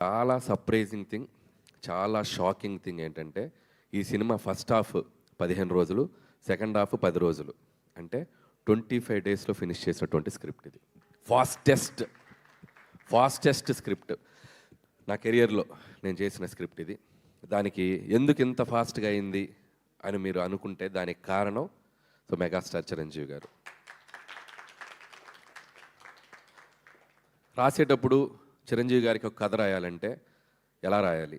చాలా surprising thing, చాలా shocking thing ఏంటంటే ఈ సినిమా ఫస్ట్ హాఫ్ 15 రోజులు, సెకండ్ హాఫ్ 10 రోజులు, అంటే 25 డేస్లో ఫినిష్ చేసినటువంటి స్క్రిప్ట్ ఇది. ఫాస్టెస్ట్ స్క్రిప్ట్ నా కెరియర్లో నేను చేసిన స్క్రిప్ట్ ఇది. దానికి ఎందుకు ఇంత ఫాస్ట్గా అయింది అని మీరు అనుకుంటే దానికి కారణం మెగాస్టార్ చిరంజీవి గారు. రాసేటప్పుడు చిరంజీవి గారికి ఒక కథ రాయాలంటే ఎలా రాయాలి,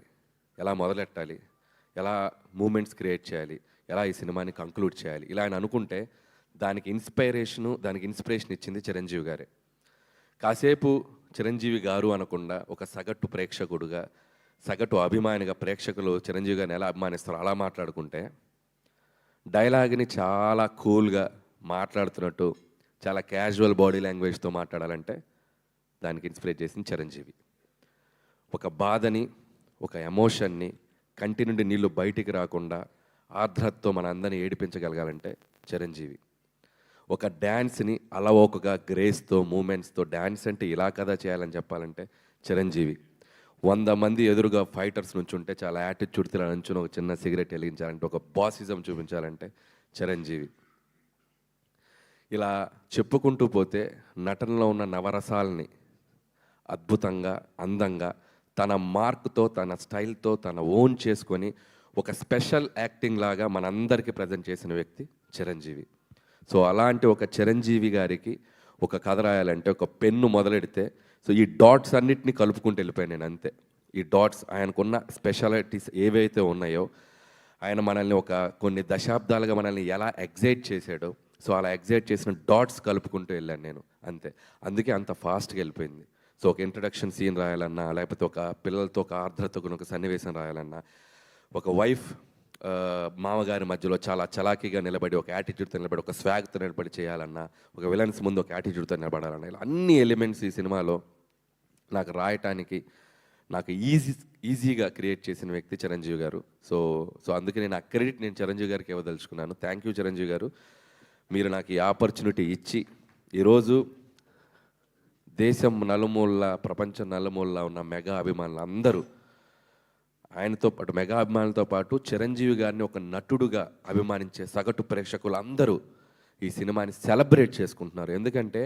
ఎలా మొదలెట్టాలి, ఎలా మూమెంట్స్ క్రియేట్ చేయాలి, ఎలా ఈ సినిమాని కంక్లూడ్ చేయాలి, ఇలా ఆయన అనుకుంటే దానికి ఇన్స్పిరేషన్ ఇచ్చింది చిరంజీవి గారే. కాసేపు చిరంజీవి గారు అనకుండా ఒక సగటు ప్రేక్షకుడుగా, సగటు అభిమానిగా ప్రేక్షకులు చిరంజీవి గారిని ఎలా అభిమానిస్తారో అలా మాట్లాడుకుంటే, డైలాగ్ని చాలా కూల్గా మాట్లాడుతున్నట్టు చాలా క్యాజువల్ బాడీ లాంగ్వేజ్తో మాట్లాడాలంటే దానికి ఇన్స్పిరేట్ చేసింది చిరంజీవి. ఒక బాధని, ఒక ఎమోషన్ని, కంటి నుండి నీళ్ళు బయటికి రాకుండా ఆర్ద్రతతో మన అందరిని ఏడిపించగలగాలంటే చిరంజీవి. ఒక డ్యాన్స్ని అలవోకగా గ్రేస్తో, మూమెంట్స్తో, డ్యాన్స్ అంటే ఇలా కదా చేయాలని చెప్పాలంటే చిరంజీవి. 100 మంది ఎదురుగా ఫైటర్స్ నుంచి ఉంటే చాలా యాటిట్యూడ్తో నుంచుని ఒక చిన్న సిగరెట్ వెలిగించాలంటే, ఒక బాసిజం చూపించాలంటే చిరంజీవి. ఇలా చెప్పుకుంటూ పోతే నటనలో ఉన్న నవరసాలని అద్భుతంగా, అందంగా, తన మార్క్తో, తన స్టైల్తో, తన ఓన్ చేసుకొని ఒక స్పెషల్ యాక్టింగ్ లాగా మనందరికీ ప్రజెంట్ చేసిన వ్యక్తి చిరంజీవి. అలాంటి ఒక చిరంజీవి గారికి ఒక కథ రాయాలంటే ఒక పెన్ను మొదలెడితే ఈ డాట్స్ అన్నిటిని కలుపుకుంటూ వెళ్ళిపోయాను నేను, అంతే. ఈ డాట్స్ ఆయనకున్న స్పెషాలిటీస్ ఏవైతే ఉన్నాయో, ఆయన మనల్ని కొన్ని దశాబ్దాలుగా మనల్ని ఎలా ఎగ్జైట్ చేశాడో, అలా ఎగ్జైట్ చేసిన డాట్స్ కలుపుకుంటూ వెళ్ళాను నేను, అంతే. అందుకే అంత ఫాస్ట్గా వెళ్ళిపోయింది. ఒక ఇంట్రడక్షన్ సీన్ రాయాలన్నా, లేకపోతే ఒక పిల్లలతో ఒక ఆర్ద్రతకు ఒక సన్నివేశం రాయాలన్నా, ఒక వైఫ్ మామగారి మధ్యలో చాలా చలాకీగా నిలబడి, ఒక యాటిట్యూడ్తో నిలబడి, ఒక స్వాగ్తో నిలబడి చేయాలన్నా, ఒక విలన్స్ ముందు ఒక యాటిట్యూడ్తో నిలబడాలన్నా, ఇలా అన్ని ఎలిమెంట్స్ ఈ సినిమాలో నాకు రాయటానికి నాకు ఈజీగా క్రియేట్ చేసిన వ్యక్తి చిరంజీవి గారు. అందుకే నేను ఆ క్రెడిట్ నేను చిరంజీవి గారికి ఇవ్వదలుచుకున్నాను. థ్యాంక్ యూ చిరంజీవి గారు. మీరు నాకు ఈ ఆపర్చునిటీ ఇచ్చి ఈరోజు దేశం నలుమూల, ప్రపంచం నలుమూల ఉన్న మెగా అభిమానులు అందరూ ఆయనతో పాటు, మెగా అభిమానులతో పాటు చిరంజీవి గారిని ఒక నటుడుగా అభిమానించే సగటు ప్రేక్షకులు అందరూ ఈ సినిమాని సెలబ్రేట్ చేసుకుంటున్నారు. ఎందుకంటే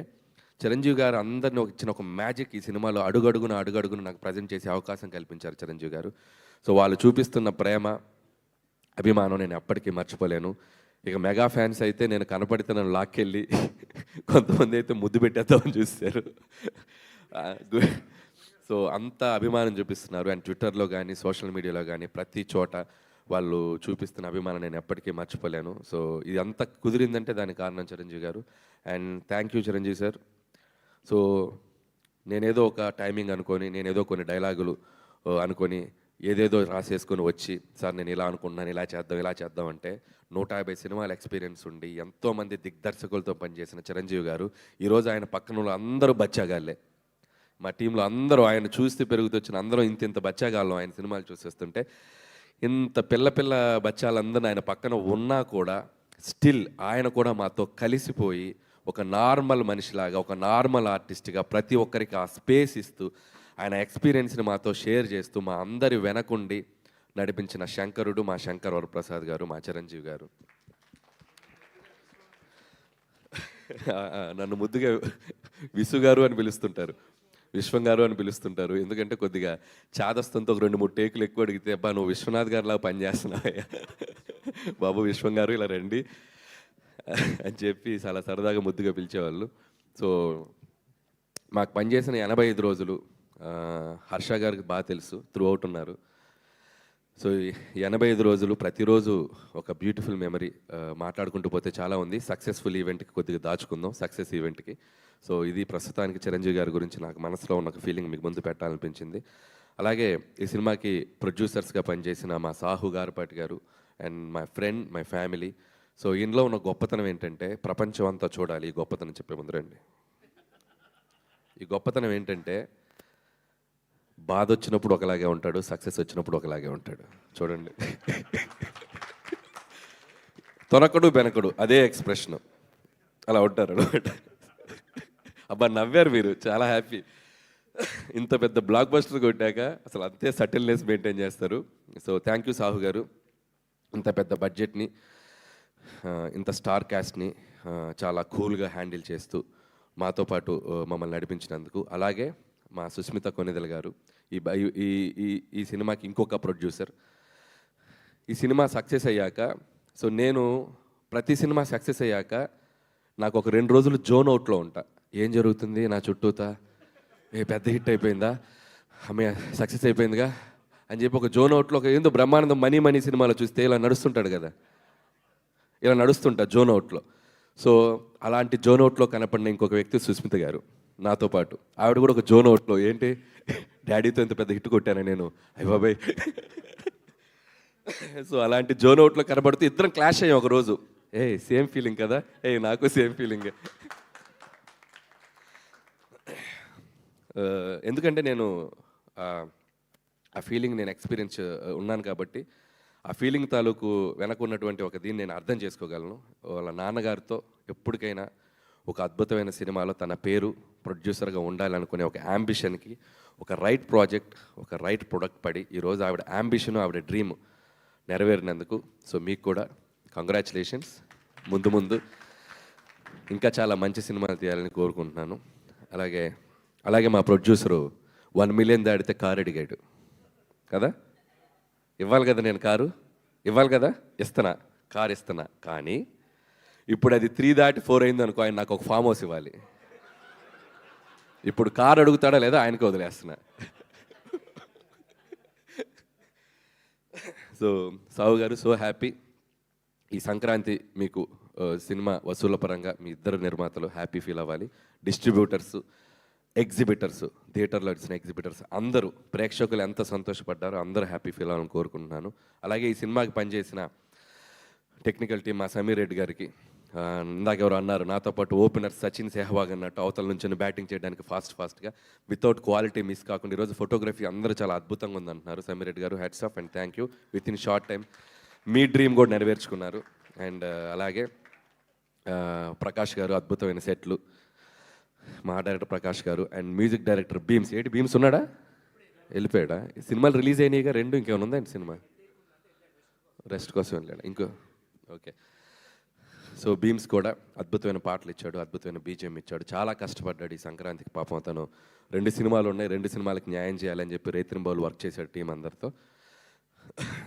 చిరంజీవి గారు అందరిని ఇచ్చిన ఒక మ్యాజిక్ ఈ సినిమాలో అడుగడుగున నాకు ప్రజెంట్ చేసే అవకాశం కల్పించారు చిరంజీవి గారు. వాళ్ళు చూపిస్తున్న ప్రేమ, అభిమానం నేను ఎప్పటికీ మర్చిపోలేను. ఇక మెగా ఫ్యాన్స్ అయితే నేను కనపడితే నన్ను లాక్కెళ్ళి కొంతమంది అయితే ముద్దు పెట్టేద్దామని చూస్తారు. అంత అభిమానం చూపిస్తున్నారు. అండ్ ట్విట్టర్లో కానీ, సోషల్ మీడియాలో కానీ, ప్రతి చోట వాళ్ళు చూపిస్తున్న అభిమానం నేను ఎప్పటికీ మర్చిపోలేను. ఇది అంత కుదిరిందంటే దానికి కారణం చిరంజీవి గారు. And thank you Chiranjeevi sir. నేనేదో ఒక టైమింగ్ అనుకొని, నేనేదో కొన్ని డైలాగులు అనుకొని, ఏదేదో రాసేసుకొని వచ్చి, సార్ నేను ఇలా అనుకుంటున్నాను, ఇలా చేద్దాం అంటే 150 సినిమాల ఎక్స్పీరియన్స్ ఉండి ఎంతోమంది దిగ్దర్శకులతో పనిచేసిన చిరంజీవి గారు ఈరోజు ఆయన పక్కన అందరూ బచ్చాగాళ్ళే. మా టీంలో అందరూ ఆయన చూస్తే పెరుగుతొచ్చిన అందరూ ఇంత బచ్చాగాళ్ళం ఆయన సినిమాలు చూసేస్తుంటే, ఇంత పిల్ల బచ్చాలందరూ ఆయన పక్కన ఉన్నా కూడా స్టిల్ ఆయన కూడా మాతో కలిసిపోయి ఒక నార్మల్ మనిషిలాగా, ఒక నార్మల్ ఆర్టిస్ట్గా ప్రతి ఒక్కరికి ఆ స్పేస్ ఇస్తూ, ఆయన ఎక్స్పీరియన్స్ని మాతో షేర్ చేస్తూ మా అందరి వెనకుండి నడిపించిన శంకరుడు, మా శంకర్ వరప్రసాద్ గారు, మా చిరంజీవి గారు. నన్ను ముద్దుగా విసు గారు అని పిలుస్తుంటారు, విశ్వం గారు అని పిలుస్తుంటారు. ఎందుకంటే కొద్దిగా చాదస్తంతో ఒక 2-3 టేకులు ఎక్కువ అడిగితే, అబ్బా నువ్వు విశ్వనాథ్ గారిలా పనిచేస్తున్నావా బాబు, విశ్వం గారు ఇలా రండి అని చెప్పి చాలా సరదాగా ముద్దుగా పిలిచేవాళ్ళు. మాకు పనిచేసిన 85 రోజులు హర్ష గారికి బాగా తెలుసు, త్రూ అవుట్ ఉన్నారు. 85 రోజులు ప్రతిరోజు ఒక బ్యూటిఫుల్ మెమరీ. మాట్లాడుకుంటూ పోతే చాలా ఉంది. సక్సెస్ఫుల్ ఈవెంట్కి కొద్దిగా దాచుకుందాం, సక్సెస్ ఈవెంట్కి. ఇది ప్రస్తుతానికి చిరంజీవి గారి గురించి నాకు మనసులో ఉన్న ఒక ఫీలింగ్ మీకు ముందు పెట్టాలనిపించింది. అలాగే ఈ సినిమాకి ప్రొడ్యూసర్స్గా పనిచేసిన మా సాహు గారపాటి గారు and my friend, my family. ఇందులో ఉన్న గొప్పతనం ఏంటంటే, ప్రపంచం అంతా చూడాలి ఈ గొప్పతనం చెప్పే ముందు రండి. ఈ గొప్పతనం ఏంటంటే, బాధ వచ్చినప్పుడు ఒకలాగే ఉంటాడు, సక్సెస్ వచ్చినప్పుడు ఒకలాగే ఉంటాడు. చూడండి, తొనకడు బెనకడు అదే ఎక్స్ప్రెషన్, అలా ఉంటారు అనమాట. అబ్బా నవ్వారు మీరు, చాలా హ్యాపీ. ఇంత పెద్ద బ్లాక్ బస్టర్ కొట్టాక అసలు అంతే సటిల్నెస్ మెయింటైన్ చేస్తారు. సో థ్యాంక్ యూ సాహు గారు, ఇంత పెద్ద బడ్జెట్ని, ఇంత స్టార్ క్యాస్ట్ని చాలా కూల్గా హ్యాండిల్ చేస్తూ మాతో పాటు మమ్మల్ని నడిపించినందుకు. అలాగే మా సుస్మిత కొనిదెల గారు, ఈ ఈ ఈ ఈ సినిమాకి ఇంకొక ప్రొడ్యూసర్. ఈ సినిమా సక్సెస్ అయ్యాక, సో నేను ప్రతి సినిమా సక్సెస్ అయ్యాక నాకు ఒక 2 రోజులు జోన్ అవుట్లో ఉంటా. ఏం జరుగుతుంది నా చుట్టూతా, పెద్ద హిట్ అయిపోయిందా, ఆమె సక్సెస్ అయిపోయిందిగా అని చెప్పి ఒక జోన్ అవుట్లో, ఒక ఏందో బ్రహ్మానందం మనీ మనీ సినిమాలో చూస్తే ఇలా నడుస్తుంటాడు కదా, ఇలా నడుస్తుంటా జోన్ అవుట్లో. సో అలాంటి జోన్ అవుట్లో కనపడిన ఇంకొక వ్యక్తి సుస్మిత గారు నాతో పాటు. ఆవిడ కూడా ఒక జోన్ అవుట్లో, ఏంటి డాడీతో ఇంత పెద్ద హిట్ కొట్టాను నేను, అయ్య బాబాయ్. సో అలాంటి జోన్ అవుట్లో కనబడుతూ ఇద్దరం క్లాష్ అయ్యాం ఒకరోజు. సేమ్ ఫీలింగ్ కదా, నాకు సేమ్ ఫీలింగ్. ఎందుకంటే నేను ఆ ఫీలింగ్ నేను ఎక్స్పీరియన్స్ ఉన్నాను కాబట్టి ఆ ఫీలింగ్ తాలూకు వెనక ఉన్నటువంటి ఒక దీన్ని నేను అర్థం చేసుకోగలను. వాళ్ళ నాన్నగారితో ఎప్పటికైనా ఒక అద్భుతమైన సినిమాలో తన పేరు ప్రొడ్యూసర్గా ఉండాలనుకునే ఒక యాంబిషన్కి ఒక రైట్ ప్రాజెక్ట్, ఒక రైట్ ప్రొడక్ట్ పడి ఈరోజు ఆవిడ యాంబిషన్, ఆవిడ డ్రీమ్ నెరవేరినందుకు సో మీకు కూడా కంగ్రాచులేషన్స్. ముందు ముందు ఇంకా చాలా మంచి సినిమాలు తీయాలని కోరుకుంటున్నాను. అలాగే మా ప్రొడ్యూసరు 1 మిలియన్ దాటితే కారు అడిగాడు కదా, ఇవ్వాలి కదా, నేను కారు ఇవ్వాలి కదా, కారు ఇస్తున్నా. కానీ ఇప్పుడు అది 3 దాటి 4 అయింది అనుకో, ఆయన నాకు ఒక ఫామ్ హౌస్ ఇవ్వాలి. ఇప్పుడు కారు అడుగుతాడా లేదా ఆయనకి వదిలేస్తున్నా. సో సాహు గారు, సో హ్యాపీ. ఈ సంక్రాంతి మీకు సినిమా వసూళ్ల పరంగా మీ ఇద్దరు నిర్మాతలు హ్యాపీ ఫీల్ అవ్వాలి. డిస్ట్రిబ్యూటర్స్, ఎగ్జిబిటర్స్, థియేటర్లో వచ్చిన ఎగ్జిబిటర్స్ అందరూ, ప్రేక్షకులు ఎంత సంతోషపడ్డారో అందరూ హ్యాపీ ఫీల్ అవ్వాలని కోరుకుంటున్నాను. అలాగే ఈ సినిమాకి పనిచేసిన టెక్నికల్ టీం, మా సమీర్ రెడ్డి గారికి, ఇందాక ఎవరు అన్నారు నాతో పాటు ఓపెనర్ సచిన్ సెహ్వాగ్ అన్నట్టు అవతల నుంచి బ్యాటింగ్ చేయడానికి ఫాస్ట్గా వితౌట్ క్వాలిటీ మిస్ కాకుండా ఈరోజు ఫోటోగ్రఫీ అందరూ చాలా అద్భుతంగా ఉందంటున్నారు. సమీర్ రెడ్డి గారు, hats off and thank you. With in short time me dream కూడా నెరవేర్చుకున్నారు. అండ్ అలాగే ప్రకాష్ గారు, అద్భుతమైన సెట్లు, మా డైరెక్టర్ ప్రకాష్ గారు and music director Bheems. Bheems ఉన్నాడా, వెళ్ళిపోయాడా? సినిమాలు రిలీజ్ అయినాయిగా 2, ఇంకేమైనా ఉందండి సినిమా? రెస్ట్ కోసం వెళ్ళాడు ఇంకో. ఓకే. సో భీమ్స్ కూడా అద్భుతమైన పాటలు ఇచ్చాడు, అద్భుతమైన బీజిఎం ఇచ్చాడు. చాలా కష్టపడ్డాడు ఈ సంక్రాంతికి. పాపం తను 2 సినిమాలు ఉన్నాయి, 2 సినిమాలకి న్యాయం చేయాలని చెప్పి రైతింబావులు వర్క్ చేశాడు టీం అందరితో.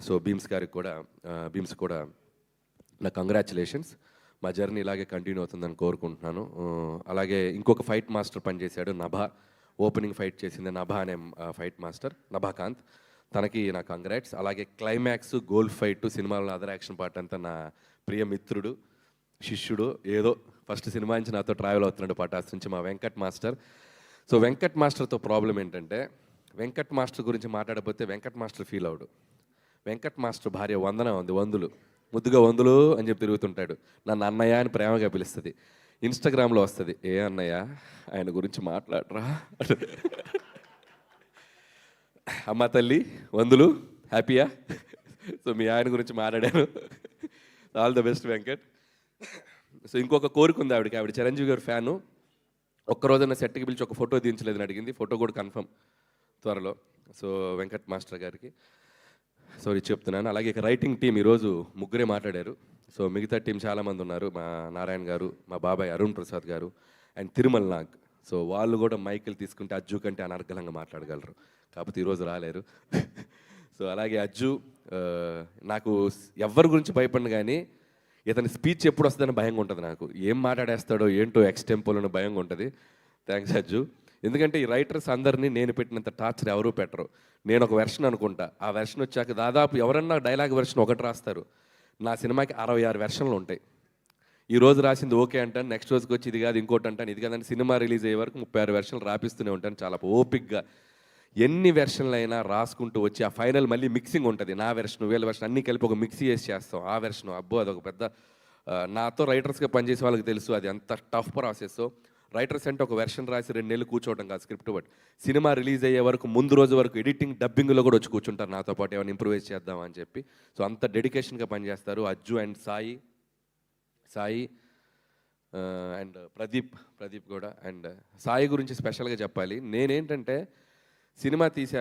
సో భీమ్స్ కూడా నా కంగ్రాచులేషన్స్. మా జర్నీ ఇలాగే కంటిన్యూ అవుతుందని కోరుకుంటున్నాను. అలాగే ఇంకొక ఫైట్ మాస్టర్ పనిచేశాడు, నభా. ఓపెనింగ్ ఫైట్ చేసింది నభా అనే ఫైట్ మాస్టర్, నభాకాంత్. తనకి నా కంగ్రాట్స్. అలాగే క్లైమాక్స్, గోల్ ఫైట్, సినిమాలో అదర్ యాక్షన్ పార్ట్ అంతా నా ప్రియ మిత్రుడు, శిష్యుడు, ఏదో ఫస్ట్ సినిమా నుంచి నాతో ట్రావెల్ అవుతున్నాడు పటాస్ నుంచి, మా వెంకట్ మాస్టర్. సో వెంకట్ మాస్టర్తో ప్రాబ్లం ఏంటంటే, వెంకట్ మాస్టర్ గురించి మాట్లాడకపోతే వెంకట్ మాస్టర్ ఫీల్ అవడు. వెంకట్ మాస్టర్ భార్య వందన ఉంది, వందులు, ముద్దుగా వందులు అని చెప్పి తిరుగుతుంటాడు. నన్ను అన్నయ్య అని ప్రేమగా పిలుస్తుంది. ఇన్స్టాగ్రామ్లో వస్తుంది, ఏ అన్నయ్య ఆయన గురించి మాట్లాడరా. అమ్మ తల్లి వందులు, హ్యాపీయా? సో మీ ఆయన గురించి మాట్లాడాను. All the best Venkat. So ఇంకొక కోరిక ఉంది ఆవిడకి, ఆవిడ చిరంజీవి గారి ఫ్యాను. ఒక్కరోజన్న సెట్కి పిలిచి ఒక ఫోటో దించలేదని అడిగింది. ఫోటో కూడా కన్ఫర్మ్ త్వరలో. సో వెంకట్ మాస్టర్ గారికి సారీ చెప్తున్నాను. అలాగే ఇక రైటింగ్ టీం ఈరోజు 3 మాట్లాడారు. సో మిగతా టీం చాలామంది ఉన్నారు, మా నారాయణ గారు, మా బాబాయ్ అరుణ్ ప్రసాద్ గారు అండ్ తిరుమల నాగ్. సో వాళ్ళు కూడా మైకులు తీసుకుంటే అజ్జు కంటే అనర్గళంగా మాట్లాడగలరు, కాకపోతే ఈరోజు రాలేరు. సో అలాగే అజ్జు, నాకు ఎవరి గురించి భయపడిన కానీ ఇతని స్పీచ్ ఎప్పుడు వస్తుందని భయంగా ఉంటుంది నాకు. ఏం మాట్లాడేస్తాడో ఏంటో ఎక్స్టెంపోలోని భయంగా ఉంటుంది. థ్యాంక్స్ అజ్జు. ఎందుకంటే ఈ రైటర్స్ అందరినీ నేను పెట్టినంత టార్చర్ ఎవరూ పెట్టరు. నేను ఒక వెర్షన్ అనుకుంటా, ఆ వెర్షన్ వచ్చాక దాదాపు ఎవరన్నా డైలాగ్ వెర్షన్ ఒకటి రాస్తారు. నా సినిమాకి 66 వెర్షన్లు ఉంటాయి. ఈ రోజు రాసింది ఓకే అంటాను, నెక్స్ట్ రోజుకి వచ్చి ఇది కాదు ఇంకోటి అంటాను, ఇది కాదని సినిమా రిలీజ్ అయ్యే వరకు 36 వెర్షన్లు రాపిస్తూనే ఉంటాను చాలా ఓపిక్గా. ఎన్ని వెర్షన్లు అయినా రాసుకుంటూ వచ్చి ఆ ఫైనల్ మళ్ళీ మిక్సింగ్ ఉంటుంది. నా వెర్షన్, వీళ్ళ వెర్షన్ అన్నీ కలిపి ఒక మిక్సీ చేసి చేస్తాం. ఆ వెర్షన్ అబ్బో అదొక పెద్ద, నాతో రైటర్స్గా పనిచేసే వాళ్ళకి తెలుసు అది ఎంత టఫ్ ప్రాసెస్. రైటర్స్ అంటే ఒక వెర్షన్ రాసి 2 నెలలు కూర్చోవడం కాదు స్క్రిప్ట్ బట్టి, సినిమా రిలీజ్ అయ్యే వరకు ముందు రోజు వరకు ఎడిటింగ్, డబ్బింగ్లో కూడా వచ్చి కూర్చుంటారు నాతో పాటు, ఏమైనా ఇంప్రూవైజ్ చేద్దాం అని చెప్పి. సో అంత డెడికేషన్గా పనిచేస్తారు అజ్జు అండ్ సాయి. అండ్ ప్రదీప్ కూడా. అండ్ సాయి గురించి స్పెషల్గా చెప్పాలి. నేనేంటంటే సినిమా తీసే